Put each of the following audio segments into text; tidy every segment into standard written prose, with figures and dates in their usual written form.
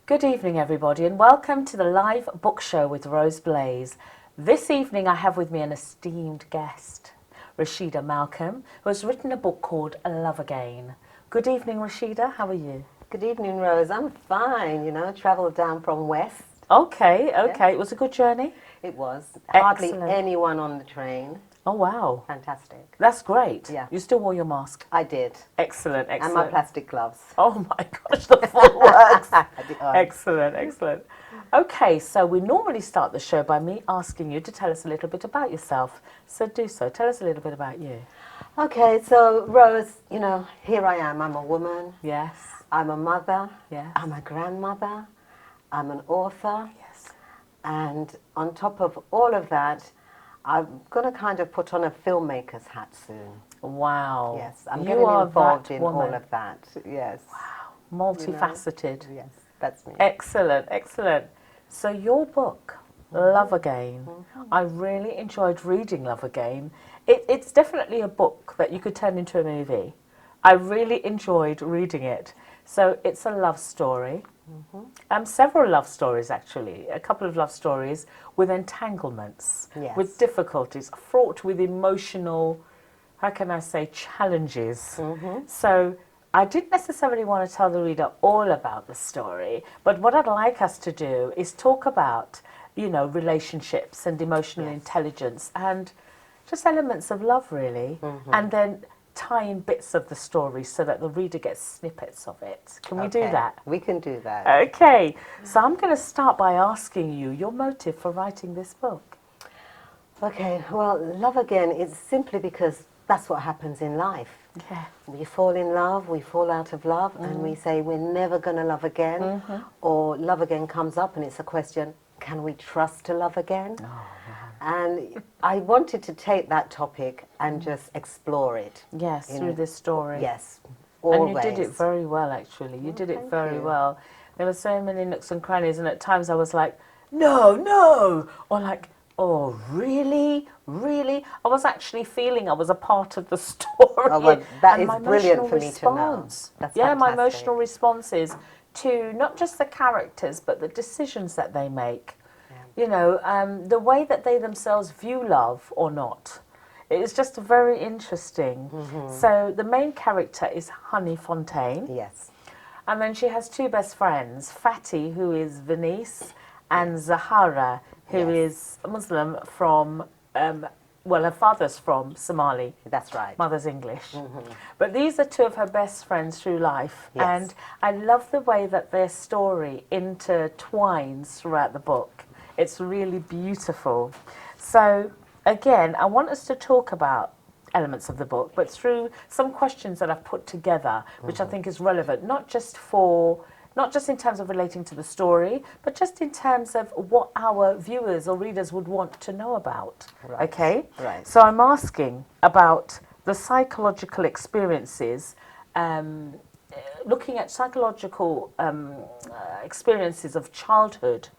Good evening, everybody, and welcome to the live book show with Rose Blaze. This evening, I have with me an esteemed guest, Rasheda Malcolm, who has written a book called Love Again. Good evening, Rasheda. How are you? Good evening, Rose. I'm fine, travelled down from West. Okay. Yes. It was a good journey? It was. Hardly Excellent. anyone on the train. Oh, wow. Fantastic. That's great. Yeah. You still wore your mask? I did. Excellent. And my plastic gloves. Oh my gosh, the full works. I did. Excellent. Okay, so we normally start the show by me asking you to tell us a little bit about yourself. So do so. Tell us a little bit about you. Okay, so Rose, here I am. I'm a woman. Yes. I'm a mother. Yes. I'm a grandmother. I'm an author. Yes. And on top of all of that, I'm going to kind of put on a filmmaker's hat soon. Wow. Yes, I'm You getting are involved that in woman. all of that. Yes. Wow. Multifaceted. Yes, that's me. Excellent. So your book, Love Again, I really enjoyed reading Love Again. It's definitely a book that you could turn into a movie. I really enjoyed reading it. So it's a love story. Several love stories, actually. A couple of love stories with entanglements, Yes. with difficulties, fraught with emotional, how can I say, challenges. So I didn't necessarily want to tell the reader all about the story, but what I'd like us to do is talk about, relationships and emotional intelligence and just elements of love, really, and then tie in bits of the story so that the reader gets snippets of it. Can we do Okay, that? we can do that. Okay, so I'm going to start by asking you your motive for writing this book. Okay, well, love again is simply because that's what happens in life. Yeah. We fall in love, we fall out of love, and we say we're never going to love again, or love again comes up and it's a question, can we trust to love again? And I wanted to take that topic and just explore it. Yes, through this story. Yes, And always. you did it very well, actually. You did it thank very you. well. There were so many nooks and crannies, and at times I was like, no, or like, oh, really? I was actually feeling I was a part of the story. Oh, well, that and is my brilliant emotional for me to know. response. That's yeah, my fantastic. emotional responses to not just the characters, but the decisions that they make. The way that they themselves view love or not. It's just very interesting. So the main character is Honey Fontaine. Yes. And then she has two best friends, Fatty, who is Venice, and Zahara, who is a Muslim from, her father's from Somali. That's right. Mother's English. But these are two of her best friends through life. Yes. And I love the way that their story intertwines throughout the book. It's really beautiful. So, again, I want us to talk about elements of the book, but through some questions that I've put together, which I think is relevant, not just in terms of relating to the story, but just in terms of what our viewers or readers would want to know about. Right. Okay? Right. So I'm asking about the psychological experiences, looking at psychological experiences of childhood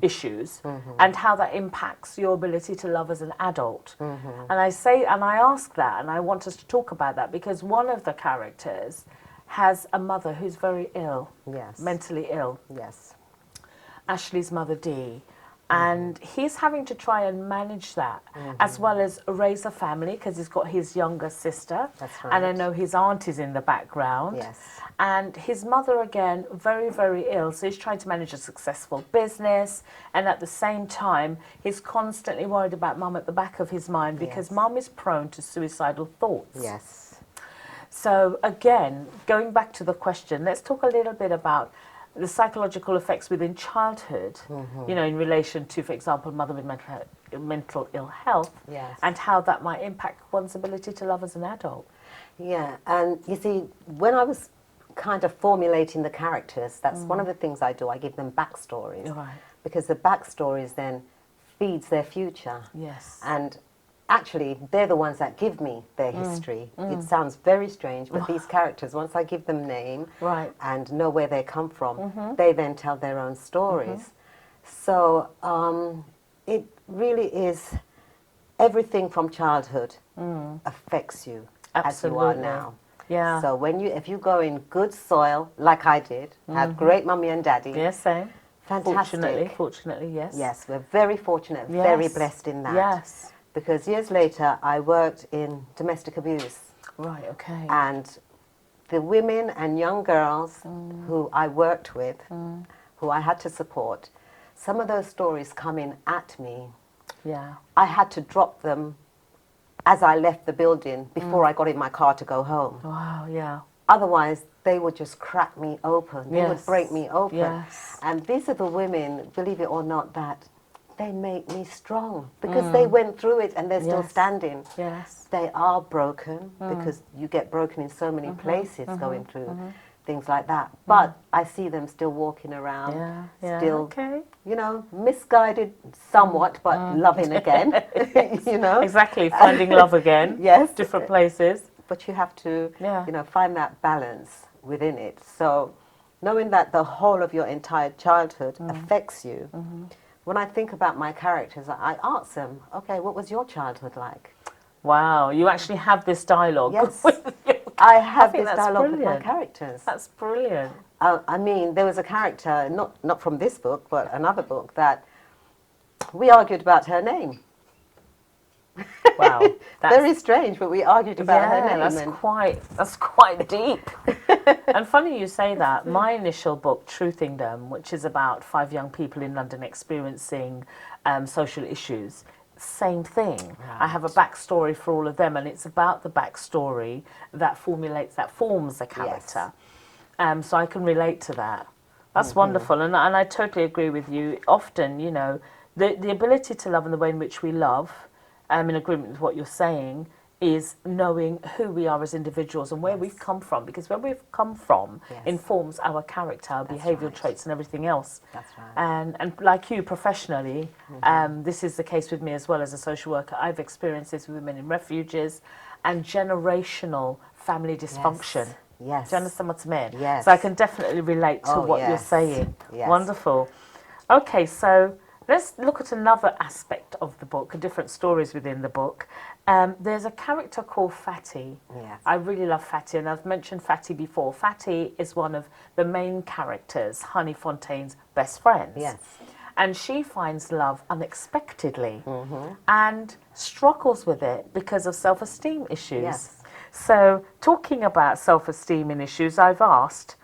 issues and how that impacts your ability to love as an adult. And I ask that, and I want us to talk about that because one of the characters has a mother who's very ill, Yes. mentally ill, Yes. Ashley's mother Dee. And he's having to try and manage that as well as raise a family because he's got his younger sister. That's right. And I know his aunt is in the background. Yes. And his mother, again, very, very ill. So he's trying to manage a successful business. And at the same time, he's constantly worried about mum at the back of his mind because mum is prone to suicidal thoughts. Yes. So again, going back to the question, let's talk a little bit about the psychological effects within childhood, in relation to, for example, mother with mental ill health, Yes. and how that might impact one's ability to love as an adult. Yeah, and you see, when I was kind of formulating the characters, that's one of the things I do. I give them backstories. Right. Because the backstories then feeds their future. Yes. And actually, they're the ones that give me their history. It sounds very strange, but these characters, once I give them name Right. and know where they come from, they then tell their own stories. So it really is everything from childhood affects you as you are Absolutely. now. Yeah. So if you go in good soil, like I did, had great mummy and daddy. Yes, same. Fantastic. Fortunately, yes. Yes, we're very fortunate, Yes. very blessed in that. Yes. Because years later, I worked in domestic abuse. Right, okay. And the women and young girls who I worked with, who I had to support, some of those stories come in at me. Yeah. I had to drop them as I left the building before I got in my car to go home. Wow, yeah. Otherwise, they would just crack me open. They would Yes. break me open. Yes. And these are the women, believe it or not, that they make me strong because they went through it and they're still standing. Yes. They are broken because you get broken in so many places going through things like that. But I see them still walking around, still, okay. you know, misguided somewhat, but loving again, you know. Exactly, finding love again. Yes. Different places. But you have to, you know, find that balance within it. So knowing that the whole of your entire childhood affects you, when I think about my characters, I ask them, okay, what was your childhood like? Wow, you actually have this dialogue. Yes, with your, I have think this that's dialogue with my brilliant. characters. That's brilliant. I mean, there was a character, not from this book, but another book, that we argued about her name. Wow. Very strange, but we argued about her name. That's quite deep. And funny you say that. My initial book, Truthingdom, which is about 5 young people in London experiencing social issues, same thing. Right. I have a backstory for all of them, and it's about the backstory that forms the character. Yes. So I can relate to that. That's wonderful, and I totally agree with you. Often, you know, the ability to love and the way in which we love, in agreement with what you're saying, is knowing who we are as individuals and where we've come from, because where we've come from informs our character, our behavioural traits and everything else. That's right. And like you professionally, this is the case with me as well as a social worker. I've experienced this with women in refuges and generational family dysfunction. Yes. Do you understand what I mean? Yes. So I can definitely relate to what you're saying. Yes. Wonderful. Okay, so let's look at another aspect of the book, different stories within the book. There's a character called Fatty. Yes. I really love Fatty, and I've mentioned Fatty before. Fatty is one of the main characters, Honey Fontaine's best friends. Yes. And she finds love unexpectedly and struggles with it because of self-esteem issues. Yes. So, talking about self-esteem and issues, I've asked,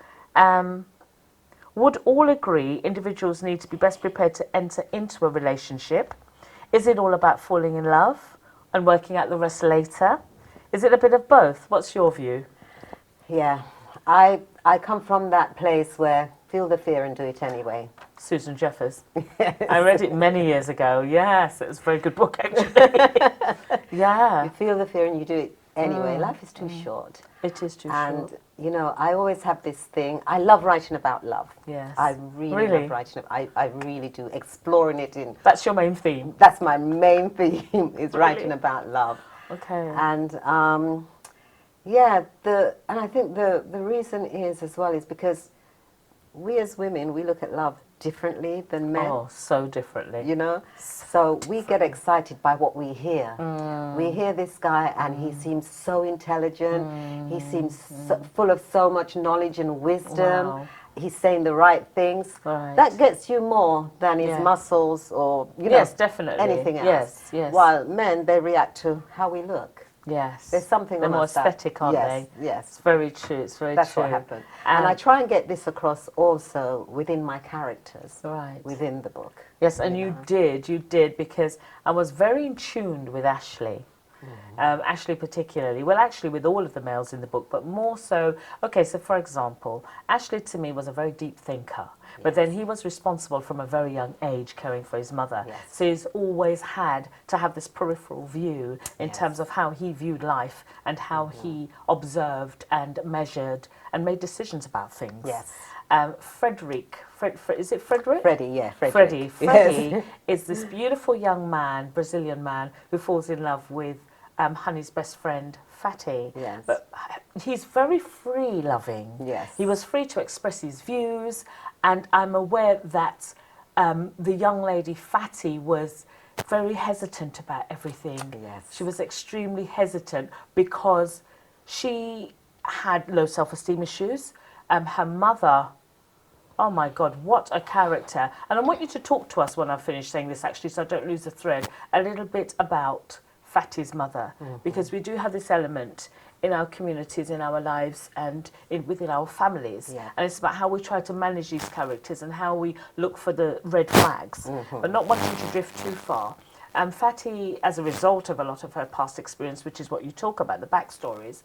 would all agree individuals need to be best prepared to enter into a relationship? Is it all about falling in love and working out the rest later? Is it a bit of both? What's your view? Yeah. I come from that place where feel the fear and do it anyway. Susan Jeffers. I read it many years ago. Yes, it was a very good book, actually. Yeah. You feel the fear and you do it anyway. Life is too short. It is too short. And, you know, I always have this thing. I love writing about love. Yes. I really love writing. I really do. Exploring it in. That's your main theme. That's my main theme, is writing about love. Okay. And, yeah, and I think the reason is as well is because we as women, we look at love differently than men. Oh, so differently. You know? So we get excited by what we hear. We hear this guy and he seems so intelligent. He seems full of so much knowledge and wisdom. Wow. He's saying the right things. Right. That gets you more than his muscles or, you know, definitely. anything else. Yes, yes. While men, they react to how we look. Yes. There's something They're on more us that- aesthetic, aren't yes, they? Yes. It's very true. It's very That's true. what happened. And I try and get this across also within my characters, Right. within the book. Yes, and you did, because I was very in tune with Ashley. Ashley particularly, well actually with all of the males in the book, but more so, okay, so for example, Ashley to me was a very deep thinker, but then he was responsible from a very young age caring for his mother. Yes. So he's always had to have this peripheral view in terms of how he viewed life and how he observed and measured and made decisions about things. Yes. Is it Frederick? Freddie, yeah. Freddie. Yes. Freddie is this beautiful young man, Brazilian man, who falls in love with Honey's best friend, Fatty. Yes. But he's very free-loving. Yes. He was free to express his views, and I'm aware that the young lady, Fatty, was very hesitant about everything. Yes. She was extremely hesitant because she had low self-esteem issues. Her mother, oh my God, what a character. And I want you to talk to us when I finish saying this, actually, so I don't lose the thread, a little bit about Fatty's mother, because we do have this element in our communities, in our lives, and within our families. Yeah. And it's about how we try to manage these characters and how we look for the red flags, but not wanting to drift too far. And Fatty, as a result of a lot of her past experience, which is what you talk about, the backstories,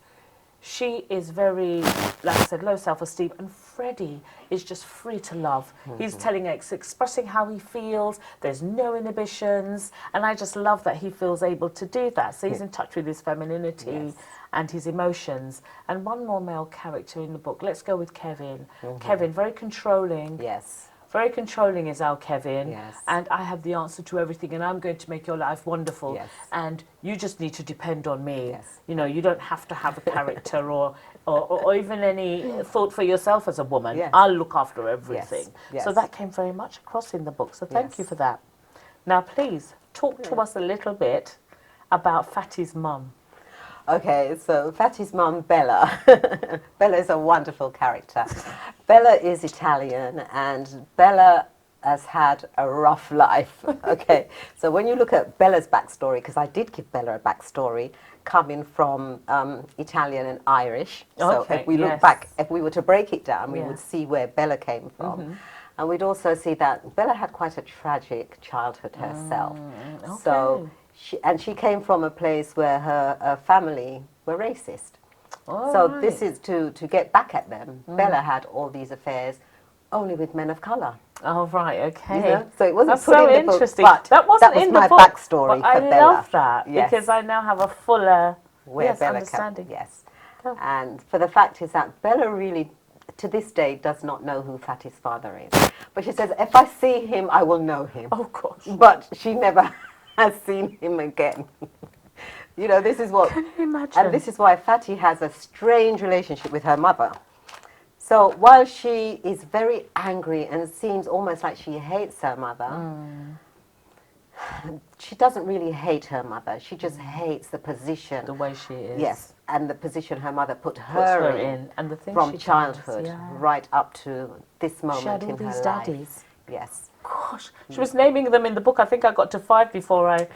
she is very, like I said, low self-esteem, and Freddie is just free to love. He's telling her, expressing how he feels. There's no inhibitions, and I just love that he feels able to do that. So he's in touch with his femininity and his emotions. And one more male character in the book. Let's go with Kevin. Kevin, very controlling. Yes. Very controlling is our Kevin, Yes. and I have the answer to everything, and I'm going to make your life wonderful, Yes. and you just need to depend on me. Yes. You know, you don't have to have a character or even any thought for yourself as a woman. Yes. I'll look after everything. Yes. So that came very much across in the book, so thank you for that. Now, please, talk to us a little bit about Fatty's mum. Okay, so Fatty's mum, Bella. Bella is a wonderful character. Bella is Italian, and Bella has had a rough life. Okay, so when you look at Bella's backstory, because I did give Bella a backstory, coming from Italian and Irish. So Okay, if we look back, if we were to break it down, we would see where Bella came from. And we'd also see that Bella had quite a tragic childhood herself. So she came from a place where her family were racist. This is to get back at them. Bella had all these affairs only with men of colour. Oh, right, okay. You know? So it wasn't That's put so in the interesting. book, but that wasn't that was in my the book, backstory but for Bella. I love that because I now have a fuller where Bella understanding. Yes. And for the fact is that Bella really, to this day, does not know who Fatty's father is. But she says, if I see him, I will know him. Oh, gosh. But she never has seen him again. You know, this is what... Can you imagine? And this is why Fatty has a strange relationship with her mother. So while she is very angry and seems almost like she hates her mother, she doesn't really hate her mother. She just hates the position. The way she is. Yes, and the position her mother put her in and the things from she childhood does, right up to this moment she had all in these her daddies. life. Yes. Gosh, she was naming them in the book. I think I got to 5 before I,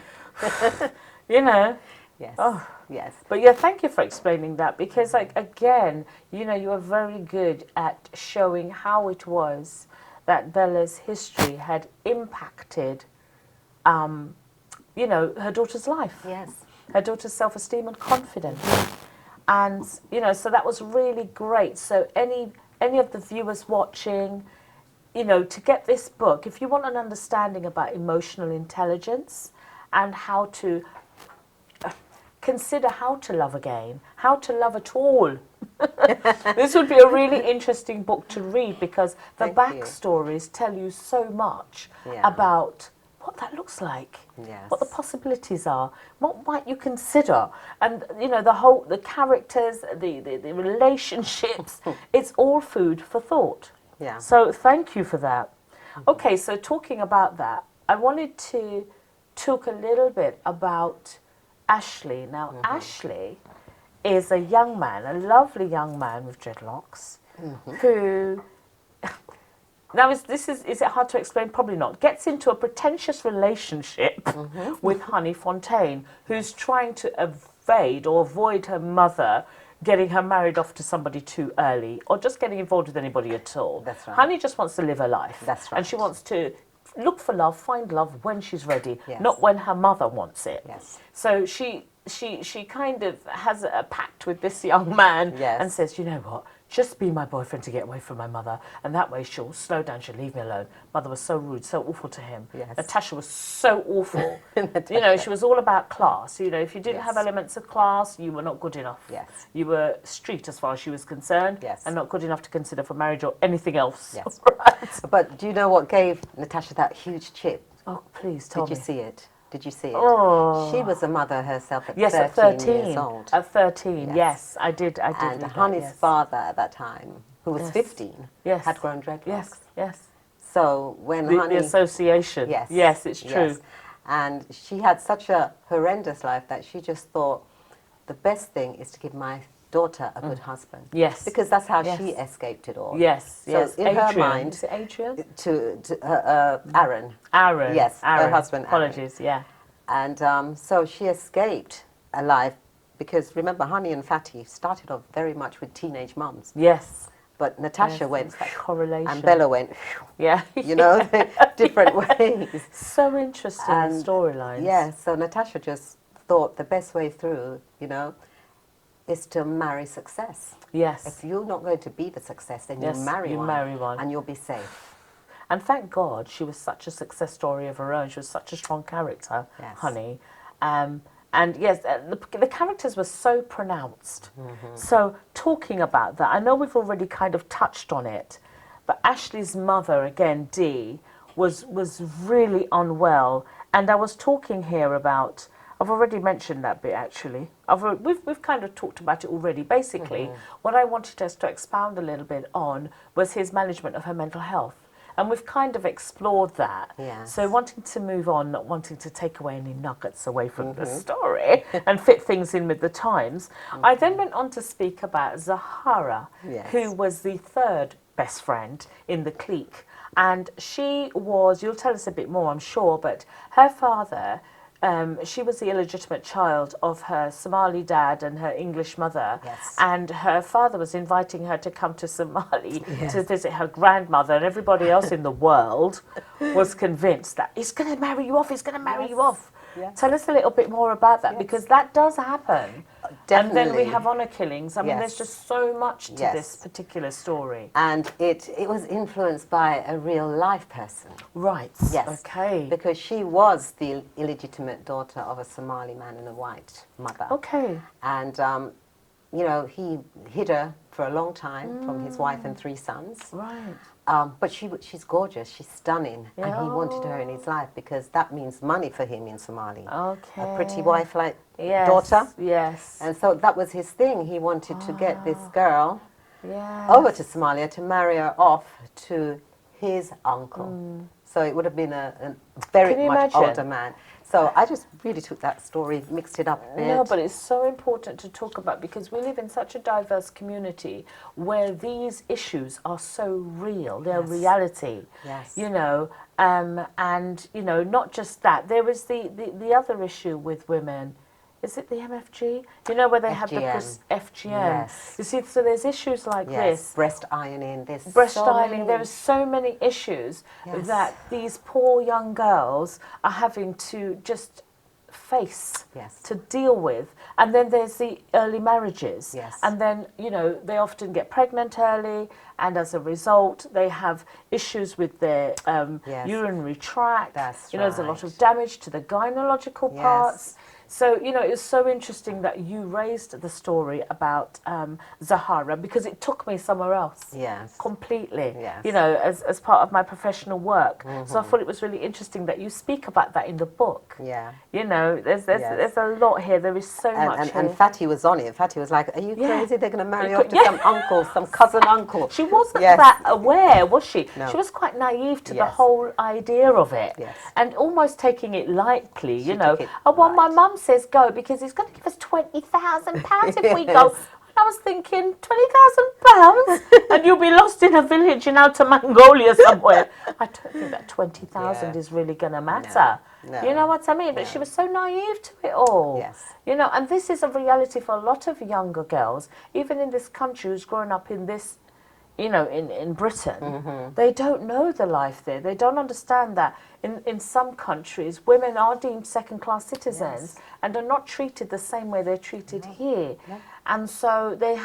you know. Yes. Oh. Yes. But yeah, thank you for explaining that because, like, again, you know, you are very good at showing how it was that Bella's history had impacted, you know, her daughter's life. Yes. Her daughter's self-esteem and confidence. And, you know, so that was really great. So any of the viewers watching, you know, to get this book, if you want an understanding about emotional intelligence and how to consider how to love again, how to love at all. This would be a really interesting book to read because the backstories tell you so much about what that looks like, what the possibilities are, what might you consider, and you know the characters, the relationships. It's all food for thought. Yeah. So thank you for that. Okay, so talking about that, I wanted to talk a little bit about Ashley. Now, Ashley is a young man, a lovely young man with dreadlocks, who, now is it hard to explain? Probably not. Gets into a pretentious relationship with Honey Fontaine, who's trying to evade or avoid her mother getting her married off to somebody too early or just getting involved with anybody at all. That's right. Honey just wants to live her life. That's right. And she wants to look for love, find love when she's ready, not when her mother wants it. Yes. So she kind of has a pact with this young man and says, you know what, just be my boyfriend to get away from my mother, and that way she'll slow down, she'll leave me alone. Mother was so rude, so awful to him. Yes. Natasha was so awful. You know, she was all about class. You know, if you didn't have elements of class, you were not good enough. Yes. You were street as far as she was concerned, and not good enough to consider for marriage or anything else. Yes. Right. But do you know what gave Natasha that huge chip? Oh, please tell me. Did you see it? Did you see it? Oh. She was a mother herself at 13 at 13 years old. At 13, yes, I did. And read Honey's that, yes. father at that time, who was 15, had grown dreadlocks. Yes. So when Honey... The association. Yes, it's true. Yes. And she had such a horrendous life that she just thought, the best thing is to give my daughter a good husband. Yes. Because that's how Yes. she escaped it all. Yes, So yes. in Adrian. her mind, Is it Adrian? Aaron. Aaron. Yes, Aaron. her husband, Aaron. Apologies, yeah. And so she escaped alive because remember, Honey and Fatty started off very much with teenage mums. Yes. But Natasha Yes, went, it's that correlation. and Bella went, yeah. you know, different ways. So interesting storylines. Yeah, so Natasha just thought the best way through, you know, is to marry success. Yes. If you're not going to be the success, then Yes, you marry one and you'll be safe. And thank God she was such a success story of her own. She was such a strong character, Yes. Honey. And yes, the characters were so pronounced. So talking about that, I know we've already kind of touched on it, but Ashley's mother, again, Dee, was really unwell. And I was talking here about, I've already mentioned that bit actually. We've kind of talked about it already. Basically, what I wanted us to expound a little bit on was his management of her mental health. And we've kind of explored that. Yes. So wanting to move on, not wanting to take away any nuggets away from the story and fit things in with the times. I then went on to speak about Zahara, Yes. who was the third best friend in the clique. And she was, you'll tell us a bit more, I'm sure, but her father, she was the illegitimate child of her Somali dad and her English mother. Yes. And her father was inviting her to come to Somali to visit her grandmother, and everybody else in the world was convinced that he's going to marry you off, he's going to marry you off. Yes. Tell us a little bit more about that, because that does happen. Definitely. And then we have honour killings. I mean, there's just so much to Yes. this particular story. And it was influenced by a real life person. Right. Yes. Okay. Because she was the illegitimate daughter of a Somali man and a white mother. Okay. And, you know, he hid her for a long time from his wife and 3 sons. Right. But she's gorgeous, she's stunning, and he wanted her in his life because that means money for him in Somali. Okay. A pretty wife like Yes. daughter. Yes. And so that was his thing. He wanted to get this girl Yes. over to Somalia to marry her off to his uncle. So it would have been a very Can you much imagine? older man. So I just really took that story, mixed it up a bit. No, but it's so important to talk about because we live in such a diverse community where these issues are so real. They're reality. Yes. You know, and, you know, not just that. There was the other issue with women. Is it the MFG? You know, where they have the FGM. Yes. You see, so there's issues like this. Breast ironing. There's Breast so ironing. many. There are so many issues Yes. that these poor young girls are having to just face, Yes. to deal with. And then there's the early marriages. Yes. And then, you know, they often get pregnant early, and as a result, they have issues with their Yes. urinary tract. That's you know, there's a lot right. of damage to the gynecological Yes. parts. So, you know, it was so interesting that you raised the story about Zahara because it took me somewhere else. Yes. Completely. Yes. You know, as part of my professional work. So I thought it was really interesting that you speak about that in the book. Yeah. You know, there's Yes. a lot here. There is so much here. And Fatty was on it. Fatty was like, are you Yeah. crazy? They're going to marry You off could- to yeah. some uncle, some cousin uncle. She wasn't Yes. that aware, was she? No. She was quite naive to the Yes. whole idea of it. Yes. And almost taking it lightly, you She know. took it Oh, well, my light. mum says go because he's going to give us £20,000 if we go. Yes. And I was thinking, £20,000? And you'll be lost in a village in outer Mongolia somewhere. I don't think that 20,000 Yeah. is really going to matter. No. You know what I mean? But she was so naive to it all. Yes. You know, and this is a reality for a lot of younger girls, even in this country who's grown up in this, you know, in Britain. They don't know the life there. They don't understand that in some countries, women are deemed second-class citizens and are not treated the same way they're treated here. And so they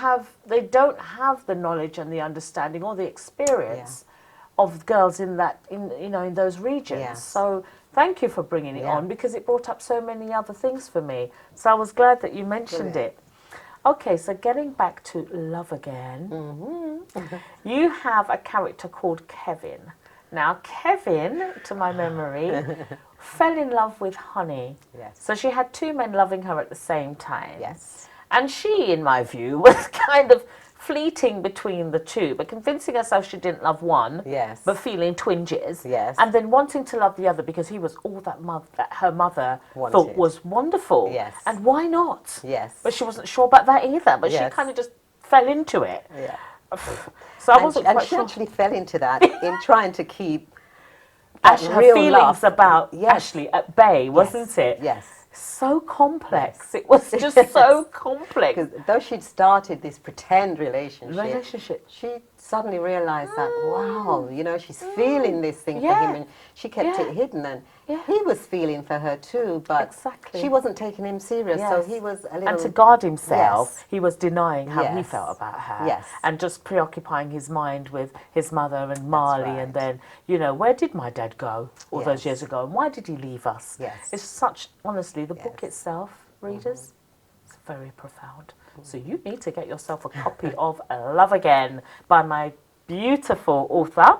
don't have the knowledge and the understanding or the experience of girls in those regions. Yes. So thank you for bringing it on because it brought up so many other things for me. So I was glad that you mentioned it. Okay, so getting back to Love Again, you have a character called Kevin. Now, Kevin, to my memory, fell in love with Honey. Yes. So she had 2 men loving her at the same time. Yes. And she, in my view, was kind of fleeting between the two, but convincing herself she didn't love one, Yes. but feeling twinges, Yes. and then wanting to love the other because he was all that her mother thought Wanted. was wonderful. Yes. And why not? Yes. But she wasn't sure about that either, but she Yes. kind of just fell into it. Yeah. So I wasn't And quite she sure. actually fell into that in trying to keep that Her real feelings love. about Yes. Ashley at bay, wasn't it? Yes. So complex. It was just so complex. Because though she'd started this pretend relationship, she suddenly realized that, wow, you know, she's feeling this thing for him, and she kept it hidden, and he was feeling for her too, but she wasn't taking him serious, so he was a little... And to guard himself, he was denying how he felt about her. Yes. And just preoccupying his mind with his mother and Marley, and then, you know, where did my dad go all those years ago, and why did he leave us? Yes. It's such, honestly, the book itself, readers, it's very profound. So you need to get yourself a copy of Love Again by my beautiful author.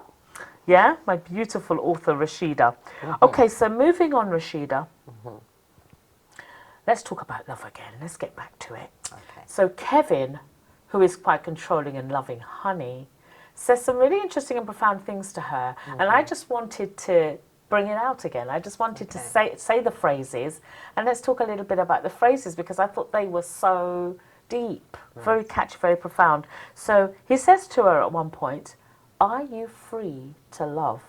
Yeah, my beautiful author, Rasheda. Okay, so moving on, Rasheda. Let's talk about Love Again. Let's get back to it. Okay. So Kevin, who is quite controlling and loving Honey, says some really interesting and profound things to her. And I just wanted to bring it out again. I just wanted to say the phrases, and let's talk a little bit about the phrases because I thought they were so deep, very catchy, very profound. So he says to her at one point, "Are you free to love?"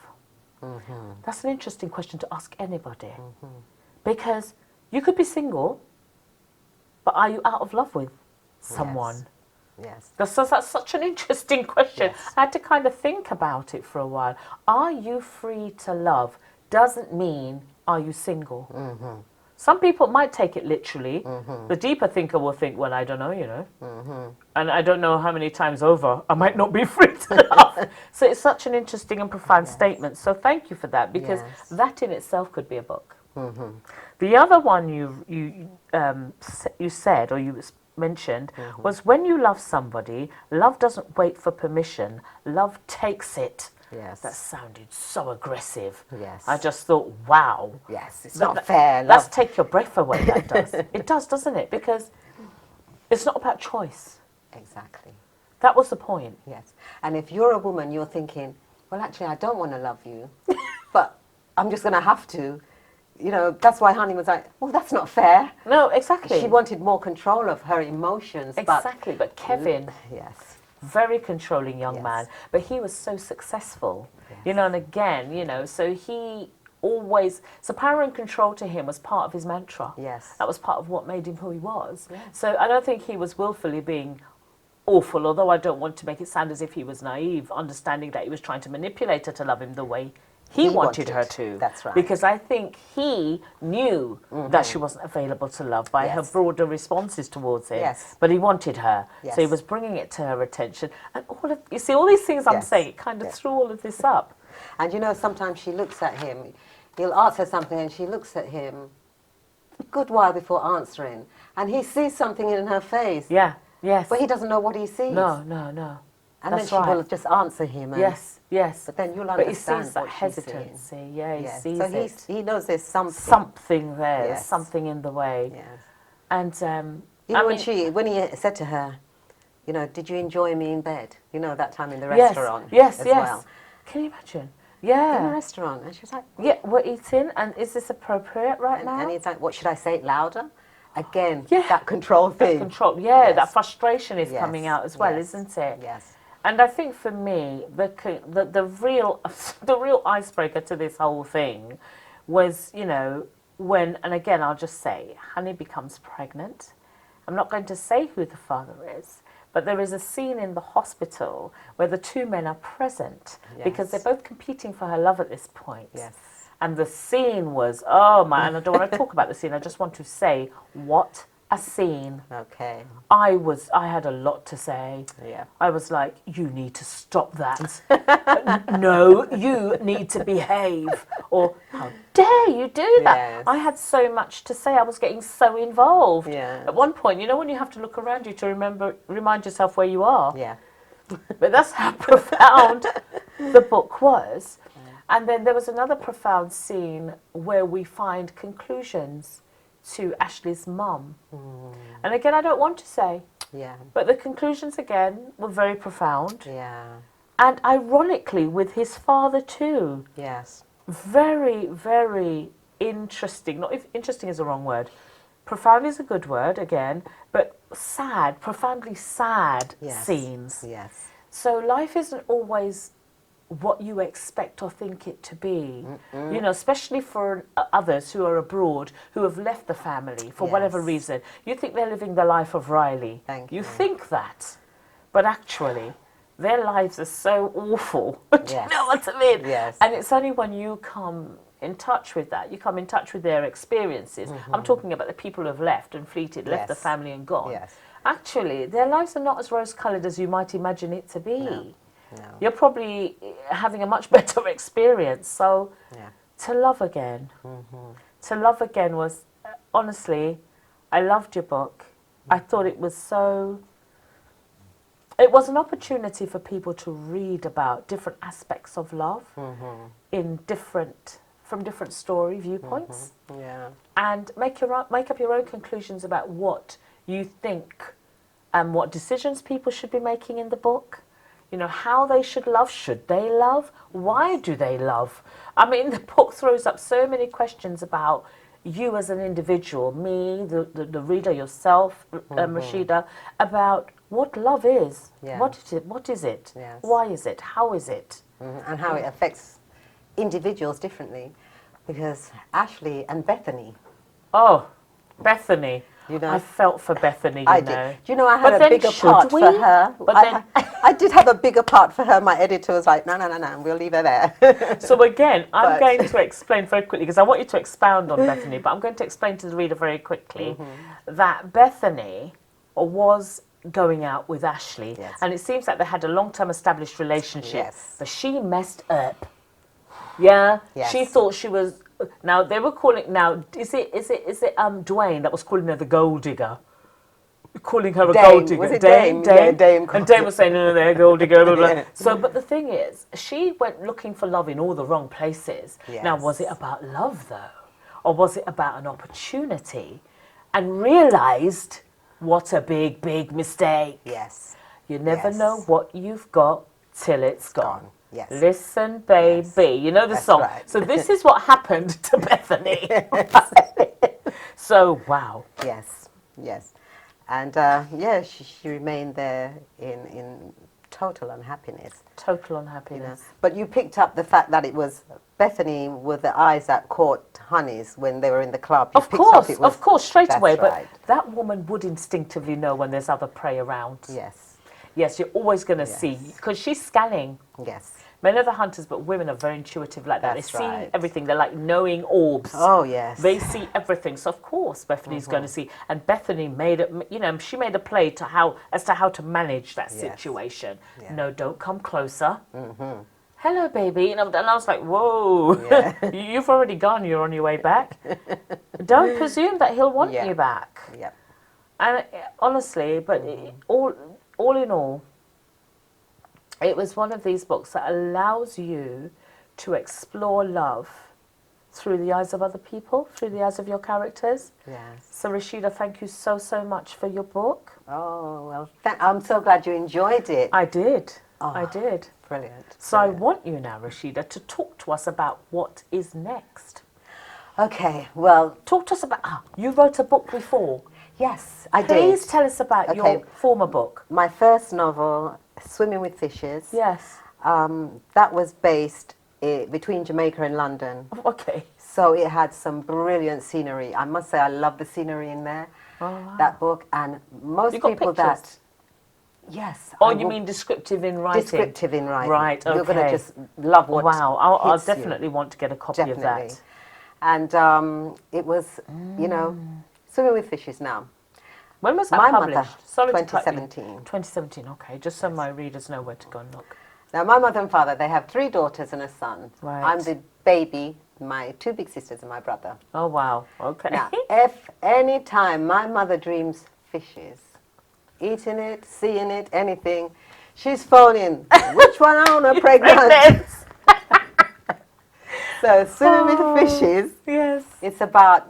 That's an interesting question to ask anybody, because you could be single, but are you out of love with someone? Yes. That's such an interesting question. Yes. I had to kind of think about it for a while. Are you free to love doesn't mean are you single. Some people might take it literally. The deeper thinker will think, well, I don't know, you know. And I don't know how many times over I might not be free to love. So it's such an interesting and profound statement. So thank you for that, because that in itself could be a book. The other one you said, or you mentioned, was when you love somebody, love doesn't wait for permission, love takes it. Yes. That sounded so aggressive. Yes. I just thought, wow. Yes, it's not fair. Let's take your breath away, that does. It does, doesn't it? Because it's not about choice. Exactly. That was the point. Yes. And if you're a woman, you're thinking, well, actually, I don't want to love you, but I'm just going to have to. You know, that's why Honey was like, well, that's not fair. No, exactly. She wanted more control of her emotions. Exactly. But Kevin... Yes. Very controlling young man, but he was so successful, you know, and again, you know, so he always, so power and control to him was part of his mantra. Yes. That was part of what made him who he was. Yes. So I don't think he was willfully being awful, although I don't want to make it sound as if he was naive, understanding that he was trying to manipulate her to love him the way he wanted her to. That's right. Because I think he knew that she wasn't available to love by her broader responses towards him. Yes. But he wanted her. Yes. So he was bringing it to her attention. And all of, you see, all these things I'm saying, it kind of threw all of this up. And you know, sometimes she looks at him, he'll ask her something and she looks at him a good while before answering. And he sees something in her face. Yeah, yes. But he doesn't know what he sees. No, no, no. And That's then she will just answer him. And yes, yes. But then you'll But he understand sees that what hesitancy. she's seeing. Yeah, he sees so it. he knows there's something. Something there. There's something in the way. Yes. And you know, when he said to her, you know, did you enjoy me in bed? You know, that time in the restaurant. Yes, as yes. well. Can you imagine? Yeah. In a restaurant. And she was like, yeah, we're eating, and is this appropriate right now? And he's like, what should I say it louder? Again, that control thing. That control, that frustration is coming out as well, Yes. isn't it? Yes. And I think for me, the real icebreaker to this whole thing was, you know, when, and again, I'll just say, Honey becomes pregnant. I'm not going to say who the father is, but there is a scene in the hospital where the two men are present because they're both competing for her love at this point. Yes. And the scene was, oh my, and I don't want to talk about the scene, I just want to say, what a scene. Okay. I had a lot to say. Yeah. I was like, you need to stop that. No, you need to behave. Or, how dare you do that? Yes. I had so much to say. I was getting so involved. Yeah. At one point, you know when you have to look around you to remind yourself where you are? Yeah. But that's how profound the book was. And then there was another profound scene where we find conclusions to Ashley's mum. And again, I don't want to say, Yeah. but the conclusions again were very profound. Yeah. And ironically, with his father too. Yes. Very, very interesting. Not if interesting is the wrong word. Profound is a good word again, but sad, profoundly sad Yes. scenes. Yes. So life isn't always what you expect or think it to be. You know, especially for others who are abroad, who have left the family for whatever Yes. reason. You think they're living the life of Riley. Thank You you. think that, but actually, their lives are so awful. Do you Yes. know what I mean? Yes. And it's only when you come in touch with that, you come in touch with their experiences. I'm talking about the people who have left and fleeted, left the Yes. family and gone. Yes. Actually, their lives are not as rose-coloured as you might imagine it to be. No. You're probably having a much better experience. So, Yeah. to love again. To love again was, honestly, I loved your book. I thought it was so... It was an opportunity for people to read about different aspects of love in from different story viewpoints, Yeah. and make up your own conclusions about what you think and what decisions people should be making in the book. You know, how they should love, should they love, why do they love? I mean, the book throws up so many questions about you as an individual, me, the reader, yourself, Rasheda, about what love is. Yeah. What is it? Yes. Why is it? How is it? And how it affects individuals differently, because Ashley and Bethany. Oh, Bethany. You know, I felt for Bethany, I know. did. Do you know I But had a then bigger should part we? for her? But I did have a bigger part for her. My editor was like, no, we'll leave her there. So again, I'm But- going to explain very quickly, because I want you to expound on Bethany, but I'm going to explain to the reader very quickly that Bethany was going out with Ashley, Yes. and it seems like they had a long-term established relationship, Yes. but she messed up. Yeah, Yes. she thought she was. Now they were calling. Now is it Dwayne that was calling her the gold digger? Calling her a Dame. gold digger. Was it Dame? Yeah, Dame And Dame was saying, no, they're gold digger, blah, blah. Yeah. So, but the thing is, she went looking for love in all the wrong places. Now, was it Yes. about love, though? Or was it about an opportunity? And realised what a big, big mistake. Yes. You never Yes. know what you've got till it's gone. Yes. Listen, baby. Yes. You know the That's song. right. So this is what happened to Bethany. So, wow. Yes. Yes. And she remained there in total unhappiness. Total You know. unhappiness. But you picked up the fact that it was Bethany with the eyes that caught Honey's when they were in the club. You Of picked up course, it was- of course, straight that's away. right. But that woman would instinctively know when there's other prey around. Yes. Yes, you're always going to Yes. see, because she's scanning. Yes. Men are the hunters, but women are very intuitive like that. That's They see right. everything. They're like knowing orbs. Oh, yes. They see everything. So of course Bethany's going to see. And Bethany made it. You know, she made a play to how to manage that Yes. situation. Yeah. No, don't come closer. Hello, baby. And I was like, whoa, Yeah. you've already gone. You're on your way back. Don't presume that he'll want Yeah. you back. Yep. And honestly, but all in all, it was one of these books that allows you to explore love through the eyes of other people, through the eyes of your characters. Yes. So Rasheda, thank you so much for your book. Oh, well, I'm so glad you enjoyed it. I did. Oh. I did. Brilliant. So I Brilliant. want you now, Rasheda, to talk to us about what is next. Okay, well, Talk to us about, you wrote a book before. yes, I Please did. tell us about your Okay. former book. My first novel, Swimming with Fishes, Yes. that was based between Jamaica and London. Okay. So it had some brilliant scenery. I must say I love the scenery in there, that book. And most You got people pictures? yes. Oh, I you will- mean descriptive in writing? descriptive in writing. Right, You're going to okay. just love what Wow, I'll hits you. definitely want to get a copy of Definitely. that. And it was, you know, Swimming with Fishes now. When was that My Mother, published? Sorry to cut you. 2017. 2017, okay, just so my readers know where to go and look. Now, my mother and father, they have 3 daughters and a son. Right. I'm the baby, my 2 big sisters and my brother. Oh, wow, okay. Now, if any time my mother dreams fishes, eating it, seeing it, anything, she's phoning, which one I want to pregnant? So, Swimming with Fishes, Yes. it's about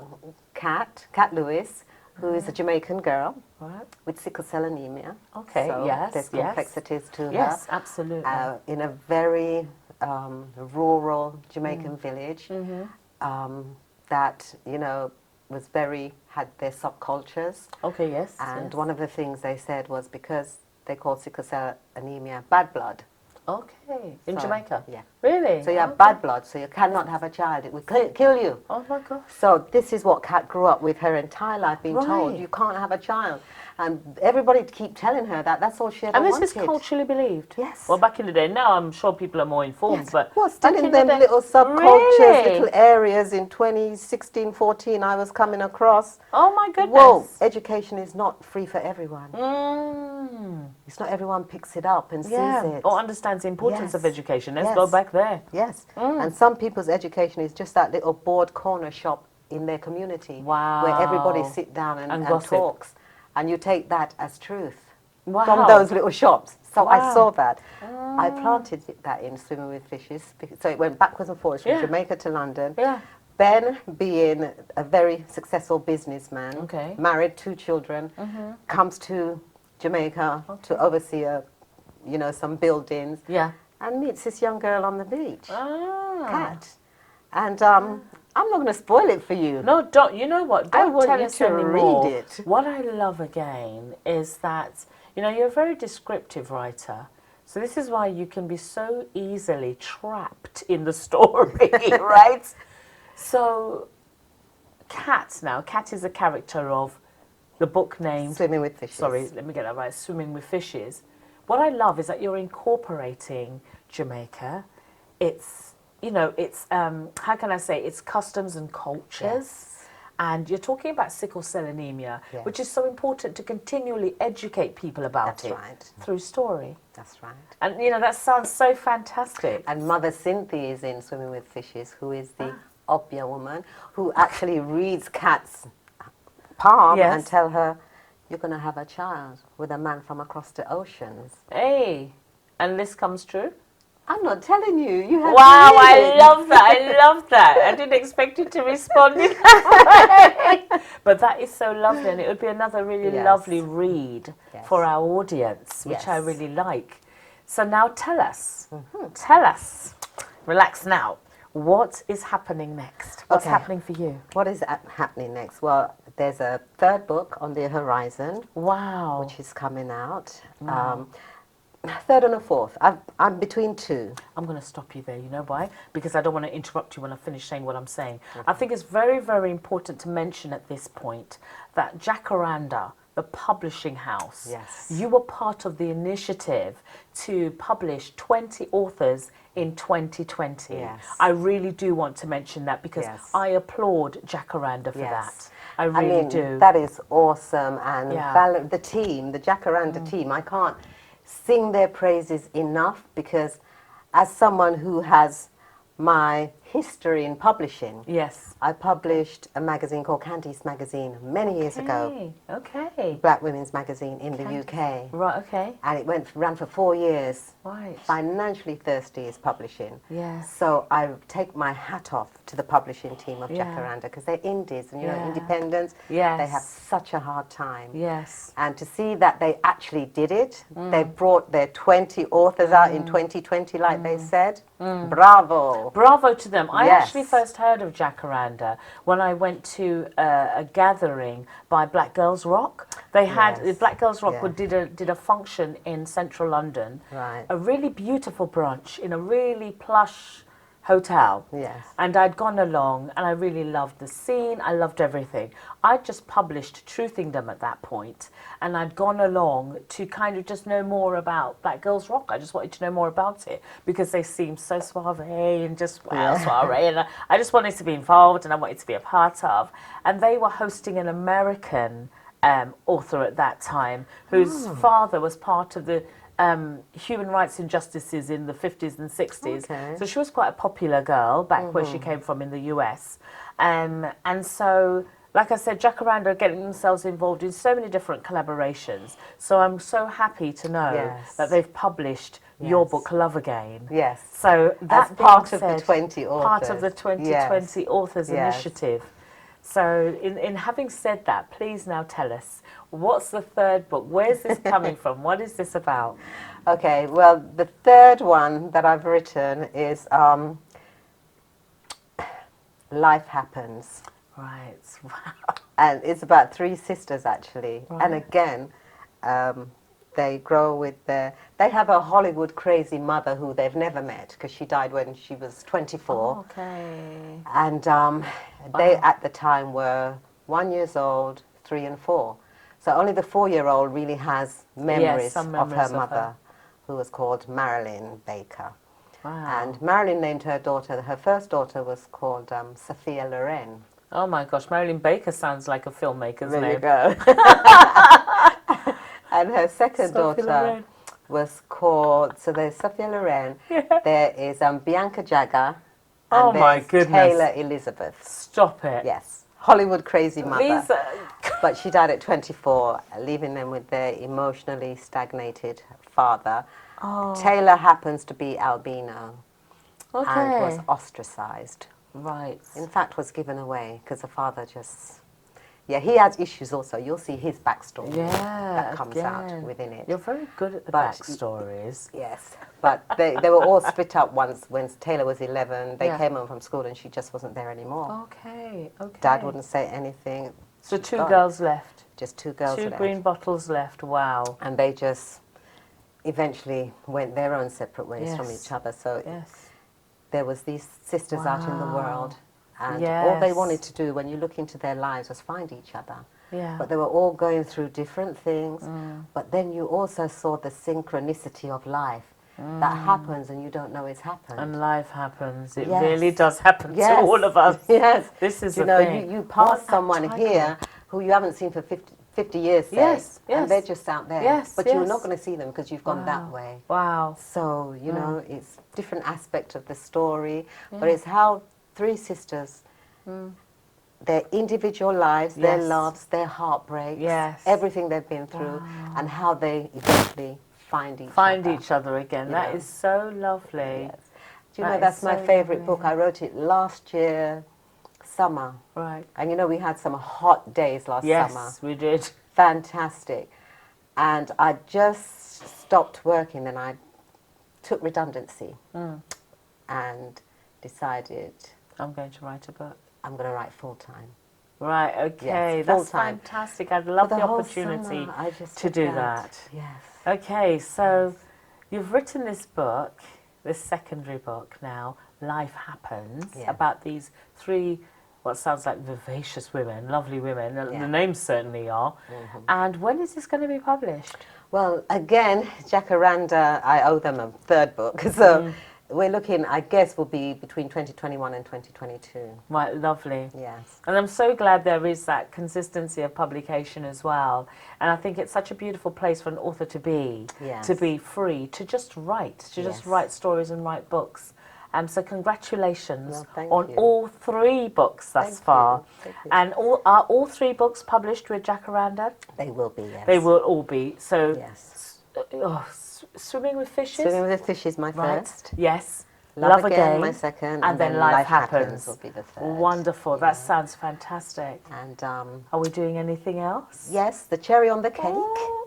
Kat Lewis, who is a Jamaican girl Right. with sickle cell anemia. Okay, So yes, there's yes. complexities to her. Yes, absolutely. In a very rural Jamaican village that, you know, had their subcultures. Okay, yes. And yes. one of the things they said was because they call sickle cell anemia bad blood. Okay, in So, Jamaica? yeah. Really? So you have Okay. bad blood, so you cannot have a child. It will kill you. Oh my gosh. So this is what Kat grew up with her entire life, being told Right. you can't have a child. And everybody keep telling her that. That's all she ever And this wanted. is culturally believed? Yes. Well, back in the day, now I'm sure people are more informed, Yes, but well, still back in the them day- little subcultures, Really? little areas in 2016, 14 I was coming across. Oh my goodness. Whoa, education is not free for everyone. Mm. It's not everyone picks it up and Yeah, sees it. or understands the importance of Yes. education. Let's Yes. go back there. Yes. And some people's education is just that little board corner shop in their community where everybody Wow. sit down And and gossip. talks. And you take that as truth Wow. from those little shops. So I Wow. saw that. I planted that in Swimming with Fishes. So it went backwards and forwards from Yeah. Jamaica to London. Yeah. Ben, being a very successful businessman, Okay. married, 2 children, comes to Jamaica to oversee some buildings, Yeah. and meets this young girl on the beach, Ah. Kat. And I'm not going to spoil it for you. No, don't. You know what? I Don't want tell you us to anymore. read it. What I love again is that, you know, you're a very descriptive writer. So this is why you can be so easily trapped in the story, right? So, Kat is a character of the book named... Swimming with Fishes. Sorry, let me get that right. Swimming with Fishes. What I love is that you're incorporating Jamaica. It's, how can I say, it's customs and cultures. Yes. And you're talking about sickle cell anemia, Yes. which is so important to continually educate people about That's it right. through story. That's right. And, that sounds so fantastic. And Mother Cynthia is in Swimming with Fishes, who is the Obia woman, who actually reads Kat's palm Yes. and tell her, you're going to have a child with a man from across the oceans. Hey, and this comes true? I'm not telling you. You have Wow, to read I it. love that. I love that. I didn't expect you to respond in that way. But that is so lovely, and it would be another really Yes. lovely read Yes. for our audience, which I Yes. really like. So now tell us, relax now, what is happening next? What's Okay. happening for you? What is happening next? Well, there's a 3rd book on the horizon, Wow. which is coming out. 3rd and a 4th. I'm between 2. I'm going to stop you there. You know why? Because I don't want to interrupt you when I finish saying what I'm saying. I think it's very, very important to mention at this point that Jacaranda, the publishing house, Yes. you were part of the initiative to publish 20 authors in 2020. Yes. I really do want to mention that because Yes. I applaud Jacaranda for Yes. that. I really do. That is awesome. And Yeah. the team, the Jacaranda team, I can't sing their praises enough because as someone who has my history in publishing, Yes. I published a magazine called Candice Magazine many years ago, Okay. Black Women's Magazine in the UK. Right, okay. And it ran for 4 years. Right. Financially Thirsty is publishing. Yes. So I take my hat off to the publishing team of Yeah. Jacaranda because they're indies and, Yeah. independents. Yes. They have such a hard time. Yes. And to see that they actually did it, they brought their 20 authors out in 2020, like they said. Bravo. Bravo to them. I Yes. actually first heard of Jacaranda when I went to a gathering by Black Girls Rock. They had Yes. Black Girls Rock Yeah. did a function in central London. Right. A really beautiful brunch in a really plush hotel. Yes. And I'd gone along and I really loved the scene. I loved everything. I'd just published Truthingdom at that point and I'd gone along to kind of just know more about Black Girls Rock. I just wanted to know more about it because they seemed so suave and just wow, suave. And I just wanted to be involved and I wanted to be a part of. And they were hosting an American author at that time whose father was part of the human rights injustices in the 50s and 60s. Okay. So she was quite a popular girl back where she came from in the US. And so, like I said, Jacaranda are getting themselves involved in so many different collaborations. So I'm so happy to know Yes. that they've published your Yes. book, Love Again. Yes. So that As part being of the said, 20 authors. part of the 2020 Yes. Authors Yes. Initiative. So in having said that, please now tell us, what's the third book? Where's this coming from? What is this about? Okay, well, the third one that I've written is Life Happens. Right. Wow. And it's about three sisters, actually. Right. And again, they grow with they have a Hollywood crazy mother who they've never met because she died when she was 24. Oh, okay. And they at the time were 1 year old, 3 and 4. So only the 4-year-old really has memories, some of memories her of mother, her. who was called Marilyn Baker. Wow. And Marilyn named her daughter, her first daughter was called Sophia Loren. Oh my gosh, Marilyn Baker sounds like a filmmaker's There name. you go. And her second Sophia daughter Loren. was called, so there's Sophia Loren, Yeah. there is Bianca Jagger, and Oh my there's goodness. Taylor Elizabeth. Stop it. Yes, Hollywood crazy mother. These are... But she died at 24, leaving them with their emotionally stagnated father. Oh. Taylor happens to be albino and was Okay. ostracized. Right. In fact, was given away because the father just... Yeah, he has issues also. You'll see his backstory that comes out again. within it. You're very good at the But- backstories. Yes, but they were all split up once when Taylor was 11. They Yeah. came home from school and she just wasn't there anymore. Okay, okay. Dad wouldn't say anything. So She's two gone. girls left. Just two girls Two left. green bottles left. Wow. And they just eventually went their own separate ways from Yes. each other. So Yes. there was these sisters out in the Wow. world. And all they Yes. wanted to do when you look into their lives was find each other. Yeah. But they were all going through different things. But then you also saw the synchronicity of life that happens and you don't know it's happened. And life happens. It Yes. really does happen Yes. to all of us. Yes. This is you the know, thing. you pass What a someone tiger. here who you haven't seen for 50 years, say, Yes, yes. and they're just out there. Yes, but you're yes. not going to see them because you've gone that Wow. way. Wow. So, you know, it's different aspect of the story, but it's how three sisters, their individual lives, their Yes. loves, their heartbreaks, Yes. everything they've been through, and how they eventually find each other. Again. You That know. is so lovely. Yes. Do you That know, is that's my so favourite lovely. book. I wrote it last year, summer. Right. And you know, we had some hot days last Yes, summer. we did. Fantastic. And I just stopped working and I took redundancy and decided I'm going to write a book. I'm going to write full time. Right, okay. Yes, That's full-time. fantastic. I'd love For the whole opportunity summer, I just to did do that. Yes. Okay, so you've written this book, this secondary book now, Life Happens, Yes. about these three, what sounds like vivacious women, lovely women, and Yeah. the names certainly are. And when is this going to be published? Well, again, Jacaranda, I owe them a third book. So we're looking, I guess, will be between 2021 and 2022. Right, lovely. Yes. And I'm so glad there is that consistency of publication as well. And I think it's such a beautiful place for an author to be Yes. free, to just write, to just Yes. write stories and write books. So congratulations Well, thank on you. all three books thus Thank far. you. Thank you. And are all three books published with Jacaranda? They will be, yes. They will all be. So Yes. Swimming with Fishes? Swimming with the Fish is my Right. first. Yes. Love Again, my second. And then Life Happens. will be the third. Wonderful. That sounds fantastic. And Are we doing anything else? yes, the cherry on the cake,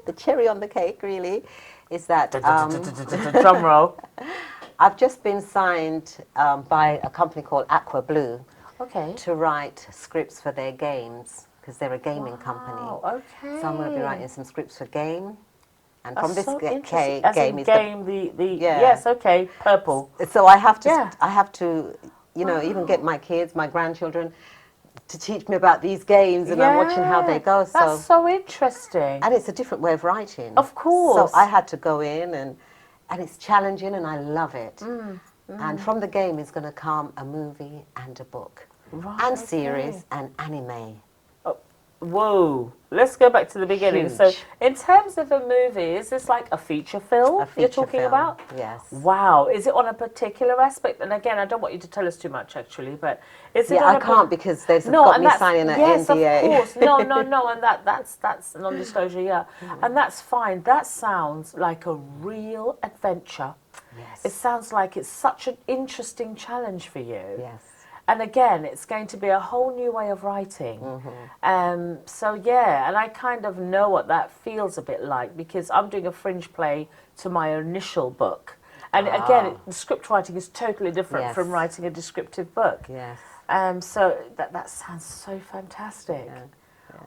the cherry on the cake really, is that Drum roll. I've just been signed by a company called Aqua Blue Okay. to write scripts for their games, because they're a gaming company. Oh, okay. So I'm going to be writing some scripts for game. And That's from this so game interesting. As in is game, Yeah. yes, okay, purple. so I have to, Yeah. you know, even get my kids, my grandchildren, to teach me about these games, and I'm watching how they go. So That's so interesting. and it's a different way of writing. Of course. So I had to go in, and it's challenging, and I love it. And from the game is going to come a movie and a book, Right, and okay. series and anime. Whoa, let's go back to the beginning. So, Huge. in terms of a movie, is this like a feature film A feature you're talking film, about? yes. Wow, is it on a particular aspect? And again, I don't want you to tell us too much, actually, but is it Yeah, on I a can't because they've No, got and me that's, signing an yes, NDA. of course. No, and that's non-disclosure, yeah. And that's fine. That sounds like a real adventure. Yes. It sounds like it's such an interesting challenge for you. Yes. And again, it's going to be a whole new way of writing. So yeah, and I kind of know what that feels a bit like because I'm doing a fringe play to my initial book. And again, the script writing is totally different from writing a descriptive book. Yes. So that sounds so fantastic.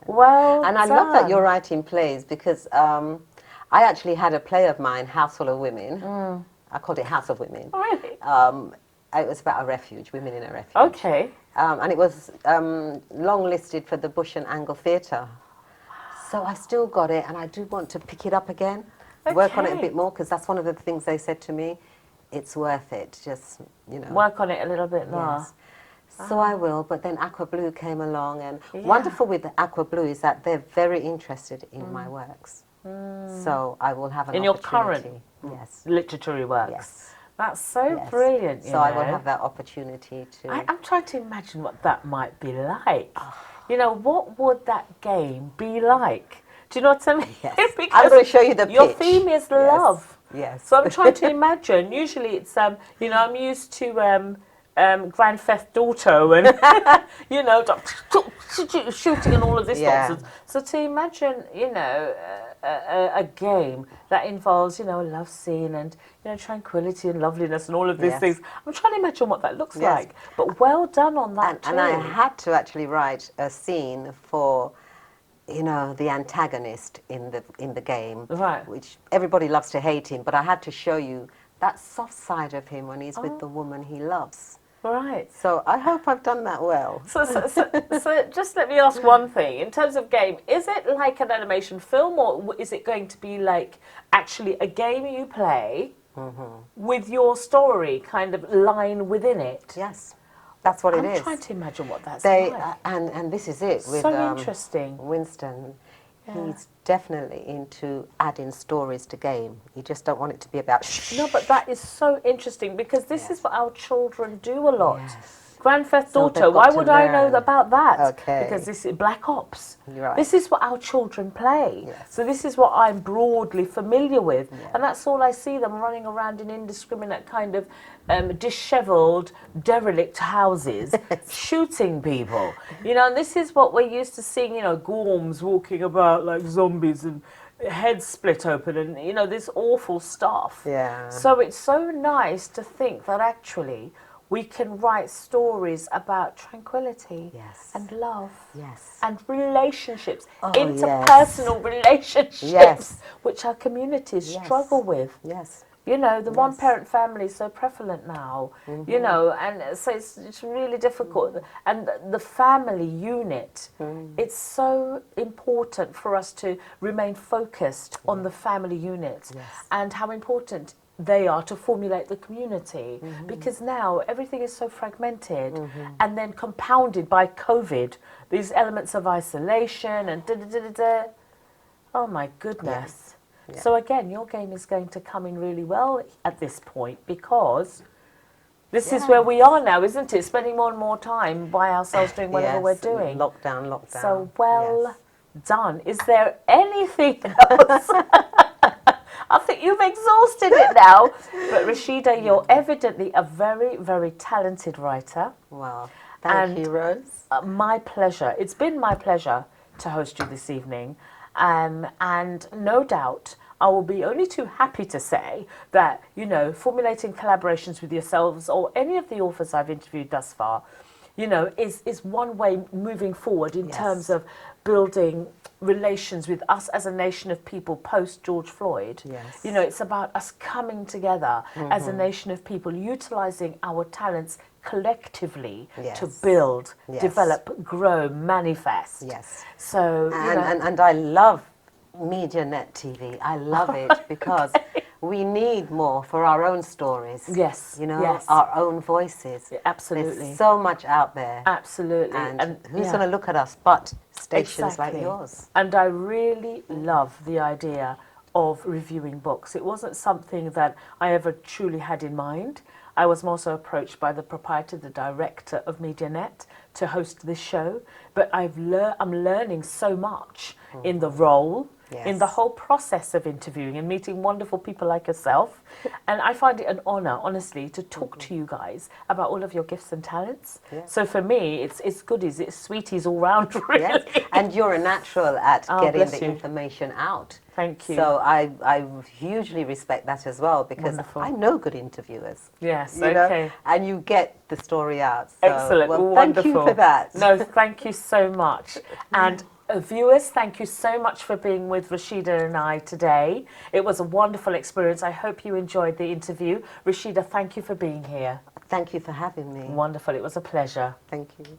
Well And I love that you're writing plays because I actually had a play of mine, House Full of Women. I called it House of Women. Oh, really? It was about a refuge, women in a refuge. Okay. And it was long listed for the Bush and Angle Theatre. So I still got it, and I do want to pick it up again, work on it a bit more, because that's one of the things they said to me. It's worth it, just, you know. Work on it a little bit more. Yes. So I will, but then Aqua Blue came along, and wonderful with Aqua Blue is that they're very interested in my works. So I will have an opportunity. In your current literary works? Yes. That's so brilliant, you So know. I will have that opportunity to... I'm trying to imagine what that might be like. You know, what would that game be like? Do you know what I mean? Yes. Because I'm going to show you the pitch. your theme is love. Yes. So I'm trying to imagine. Usually it's, you know, I'm used to Grand Theft Auto and, you know, shooting and all of this nonsense. So to imagine, you know, a game that involves, you know, a love scene and, you know, tranquility and loveliness and all of these things. I'm trying to imagine what that looks like. But well done on that too. And I had to actually write a scene for, you know, the antagonist in the game, which everybody loves to hate him, but I had to show you that soft side of him when he's with the woman he loves. Right. So I hope I've done that well. So just let me ask one thing. In terms of game, is it like an animation film or is it going to be like actually a game you play with your story kind of line within it? Yes. That's what it is. I'm trying to imagine what that's like. And this is it. With, so interesting. Winston, he's definitely into adding stories to game. You just don't want it to be about No, but that is so interesting because this is what our children do a lot. Grand Theft Auto, why would I know about that? Okay. Because this is Black Ops. Right. This is what our children play. Yes. So this is what I'm broadly familiar with. And that's all I see them running around in indiscriminate kind of dishevelled, derelict houses, shooting people. You know, and this is what we're used to seeing, you know, gorms walking about like zombies and heads split open and, you know, this awful stuff. Yeah. So it's so nice to think that actually we can write stories about tranquility and love and relationships, interpersonal relationships, which our communities struggle with. Yes. You know, the one-parent family is so prevalent now, you know, and so it's really difficult. And the family unit, it's so important for us to remain focused on the family unit and how important they are to formulate the community, because now everything is so fragmented and then compounded by COVID, these elements of isolation and oh my goodness. So again, your game is going to come in really well at this point because this is where we are now, isn't it? Spending more and more time by ourselves doing whatever we're doing. Lockdown. So well done. Is there anything else? I think you've exhausted it now. But Rasheda, you're evidently a very, very talented writer. Well, thank you, Rose. My pleasure. It's been my pleasure to host you this evening. And no doubt I will be only too happy to say that, you know, formulating collaborations with yourselves or any of the authors I've interviewed thus far, you know, is one way moving forward in terms of building relations with us as a nation of people post George Floyd. You know, it's about us coming together as a nation of people, utilising our talents collectively to build, develop, grow, manifest. So, and I love MediaNet TV. I love it because we need more for our own stories. You know, our own voices. Absolutely. There's so much out there. Absolutely. And who's going to look at us but stations like yours? And I really love the idea of reviewing books. It wasn't something that I ever truly had in mind. I was also approached by the proprietor, the director of MediaNet, to host this show. But I'm learning so much in the role, in the whole process of interviewing and meeting wonderful people like yourself. And I find it an honor, honestly, to talk to you guys about all of your gifts and talents. So for me, it's goodies, it's sweeties all round, really. Yes. And you're a natural at getting bless the you. information out. Thank you. So I hugely respect that as well, because Wonderful. I know good interviewers. Yes, You know, okay. and you get the story out. So, Excellent, well, wonderful. thank you for that. No, thank you so much. And viewers, thank you so much for being with Rasheda and I today. It was a wonderful experience. I hope you enjoyed the interview. Rasheda, thank you for being here. Thank you for having me. Wonderful. It was a pleasure. Thank you.